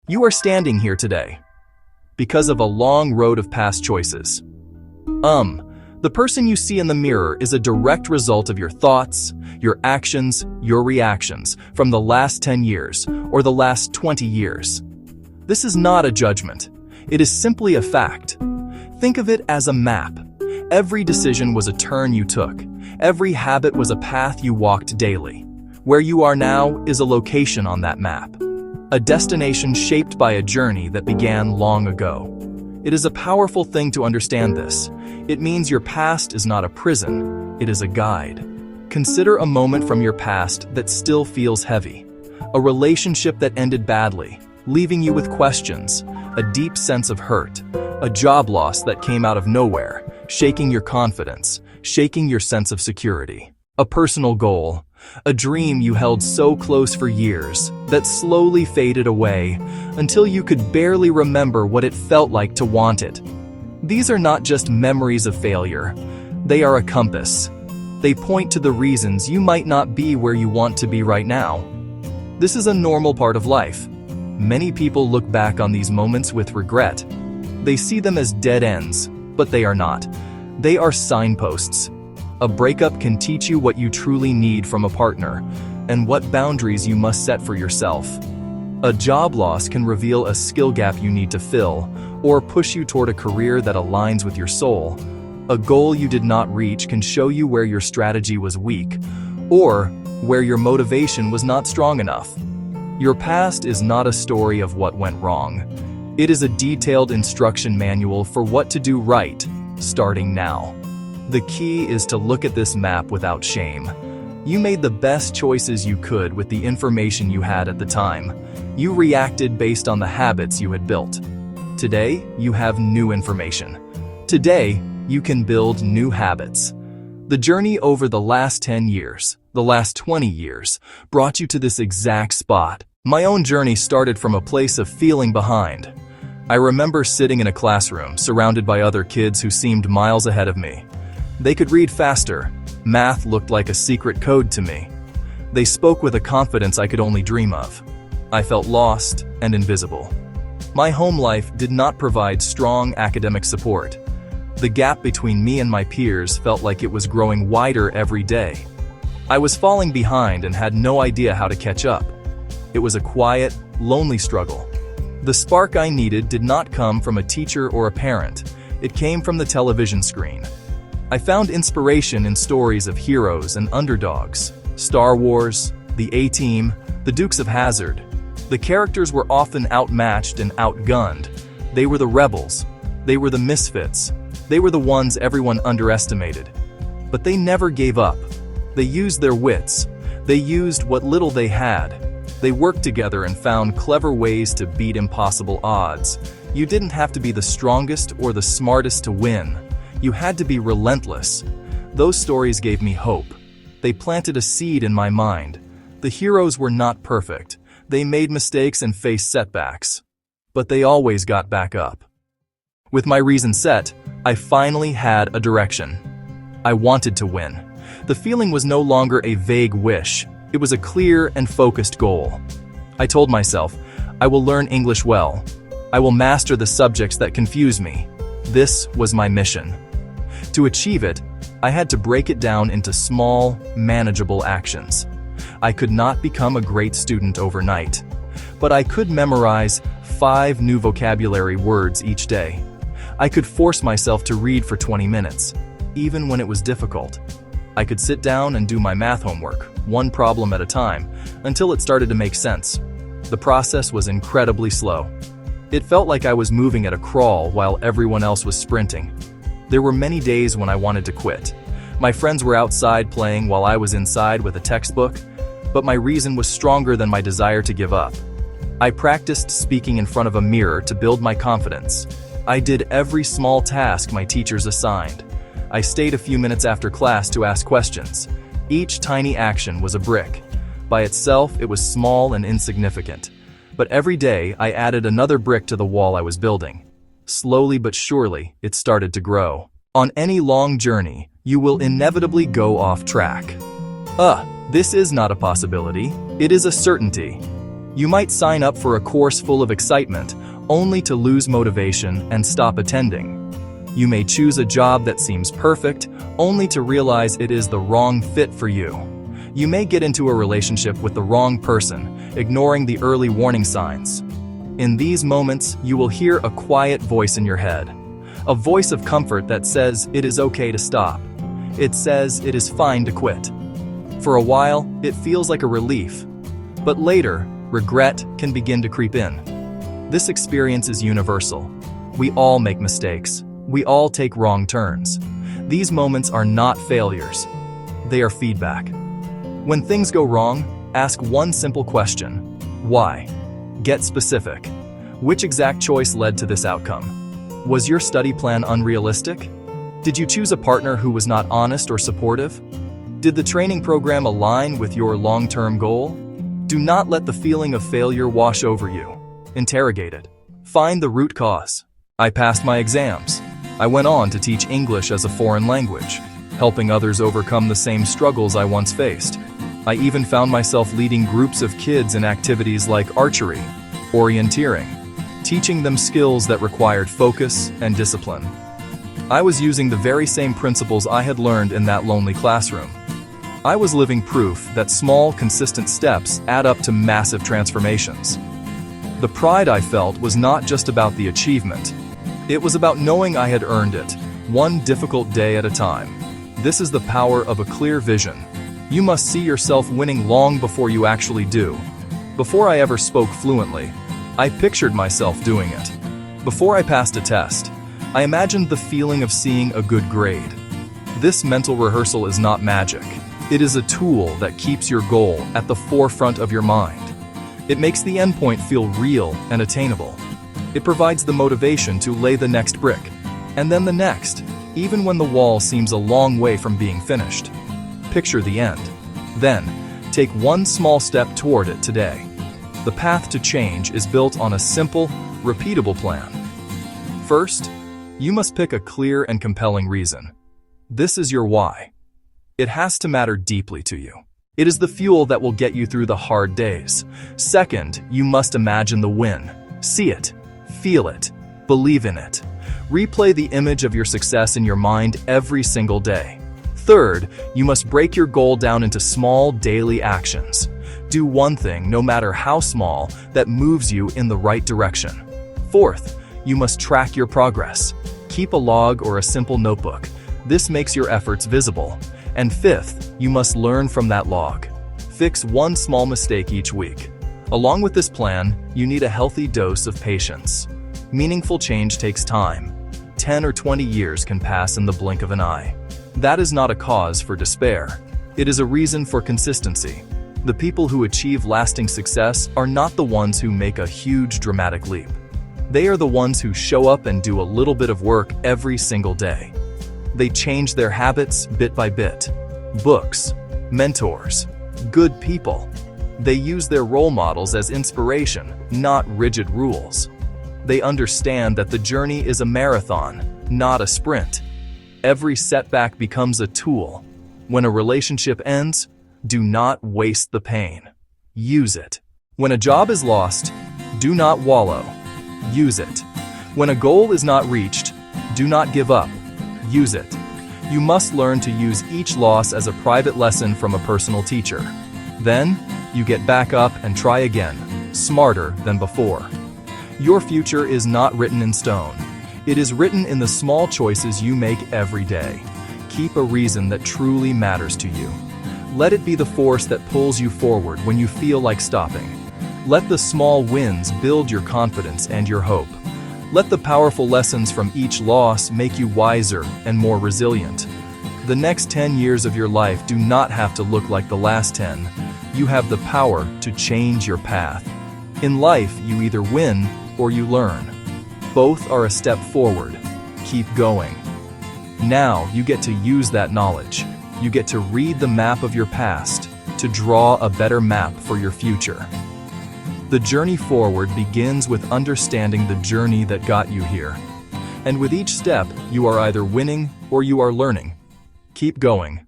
You are standing here today because of a long road of past choices. The person you see in the mirror is a direct result of your thoughts, your actions, your reactions from the last 10 years or the last 20 years. This is not a judgment. It is simply a fact. Think of it as a map. Every decision was a turn you took. Every habit was a path you walked daily. Where you are now is a location on that map. A destination shaped by a journey that began long ago. It is a powerful thing to understand this. It means your past is not a prison, it is a guide. Consider a moment from your past that still feels heavy. A relationship that ended badly, leaving you with questions, a deep sense of hurt, a job loss that came out of nowhere, shaking your confidence, shaking your sense of security. A personal goal, a dream you held so close for years that slowly faded away until you could barely remember what it felt like to want it. These are not just memories of failure. They are a compass. They point to the reasons you might not be where you want to be right now. This is a normal part of life. Many people look back on these moments with regret. They see them as dead ends, but they are not. They are signposts. A breakup can teach you what you truly need from a partner and what boundaries you must set for yourself. A job loss can reveal a skill gap you need to fill or push you toward a career that aligns with your soul. A goal you did not reach can show you where your strategy was weak or where your motivation was not strong enough. Your past is not a story of what went wrong. It is a detailed instruction manual for what to do right, starting now. The key is to look at this map without shame. You made the best choices you could with the information you had at the time. You reacted based on the habits you had built. Today, you have new information. Today, you can build new habits. The journey over the last 10 years, the last 20 years, brought you to this exact spot. My own journey started from a place of feeling behind. I remember sitting in a classroom surrounded by other kids who seemed miles ahead of me. They could read faster. Math looked like a secret code to me. They spoke with a confidence I could only dream of. I felt lost and invisible. My home life did not provide strong academic support. The gap between me and my peers felt like it was growing wider every day. I was falling behind and had no idea how to catch up. It was a quiet, lonely struggle. The spark I needed did not come from a teacher or a parent. It came from the television screen. I found inspiration in stories of heroes and underdogs. Star Wars, the A-Team, the Dukes of Hazzard. The characters were often outmatched and outgunned. They were the rebels. They were the misfits. They were the ones everyone underestimated. But they never gave up. They used their wits. They used what little they had. They worked together and found clever ways to beat impossible odds. You didn't have to be the strongest or the smartest to win. You had to be relentless. Those stories gave me hope. They planted a seed in my mind. The heroes were not perfect. They made mistakes and faced setbacks. But they always got back up. With my reason set, I finally had a direction. I wanted to win. The feeling was no longer a vague wish. It was a clear and focused goal. I told myself, I will learn English well. I will master the subjects that confuse me. This was my mission. To achieve it, I had to break it down into small, manageable actions. I could not become a great student overnight, but I could memorize 5 new vocabulary words each day. I could force myself to read for 20 minutes, even when it was difficult. I could sit down and do my math homework, one problem at a time, until it started to make sense. The process was incredibly slow. It felt like I was moving at a crawl while everyone else was sprinting. There were many days when I wanted to quit. My friends were outside playing while I was inside with a textbook, but my reason was stronger than my desire to give up. I practiced speaking in front of a mirror to build my confidence. I did every small task my teachers assigned. I stayed a few minutes after class to ask questions. Each tiny action was a brick. By itself, it was small and insignificant. But every day, I added another brick to the wall I was building. Slowly but surely, it started to grow. On any long journey, you will inevitably go off track. This is not a possibility. It is a certainty. You might sign up for a course full of excitement, only to lose motivation and stop attending. You may choose a job that seems perfect, only to realize it is the wrong fit for you. You may get into a relationship with the wrong person, ignoring the early warning signs. In these moments, you will hear a quiet voice in your head. A voice of comfort that says it is okay to stop. It says it is fine to quit. For a while, it feels like a relief. But later, regret can begin to creep in. This experience is universal. We all make mistakes. We all take wrong turns. These moments are not failures. They are feedback. When things go wrong, ask one simple question. Why? Get specific. Which exact choice led to this outcome? Was your study plan unrealistic? Did you choose a partner who was not honest or supportive? Did the training program align with your long-term goal? Do not let the feeling of failure wash over you. Interrogate it. Find the root cause. I passed my exams. I went on to teach English as a foreign language, helping others overcome the same struggles I once faced. I even found myself leading groups of kids in activities like archery, orienteering, teaching them skills that required focus and discipline. I was using the very same principles I had learned in that lonely classroom. I was living proof that small, consistent steps add up to massive transformations. The pride I felt was not just about the achievement. It was about knowing I had earned it, one difficult day at a time. This is the power of a clear vision. You must see yourself winning long before you actually do. Before I ever spoke fluently, I pictured myself doing it. Before I passed a test, I imagined the feeling of seeing a good grade. This mental rehearsal is not magic. It is a tool that keeps your goal at the forefront of your mind. It makes the endpoint feel real and attainable. It provides the motivation to lay the next brick, and then the next, even when the wall seems a long way from being finished. Picture the end. Then, take one small step toward it today. The path to change is built on a simple, repeatable plan. First, you must pick a clear and compelling reason. This is your why. It has to matter deeply to you. It is the fuel that will get you through the hard days. Second, you must imagine the win. See it. Feel it. Believe in it. Replay the image of your success in your mind every single day. Third, you must break your goal down into small daily actions. Do one thing, no matter how small, that moves you in the right direction. Fourth, you must track your progress. Keep a log or a simple notebook. This makes your efforts visible. And fifth, you must learn from that log. Fix one small mistake each week. Along with this plan, you need a healthy dose of patience. Meaningful change takes time. 10 or 20 years can pass in the blink of an eye. That is not a cause for despair. It is a reason for consistency. The people who achieve lasting success are not the ones who make a huge dramatic leap. They are the ones who show up and do a little bit of work every single day. They change their habits bit by bit. Books, mentors, good people. They use their role models as inspiration, not rigid rules. They understand that the journey is a marathon, not a sprint. Every setback becomes a tool. When a relationship ends, do not waste the pain. Use it. When a job is lost, do not wallow. Use it. When a goal is not reached, do not give up. Use it. You must learn to use each loss as a private lesson from a personal teacher. Then, you get back up and try again, smarter than before. Your future is not written in stone. It is written in the small choices you make every day. Keep a reason that truly matters to you. Let it be the force that pulls you forward when you feel like stopping. Let the small wins build your confidence and your hope. Let the powerful lessons from each loss make you wiser and more resilient. The next 10 years of your life do not have to look like the last 10. You have the power to change your path. In life, you either win or you learn. Both are a step forward. Keep going. Now you get to use that knowledge. You get to read the map of your past, to draw a better map for your future. The journey forward begins with understanding the journey that got you here. And with each step, you are either winning or you are learning. Keep going.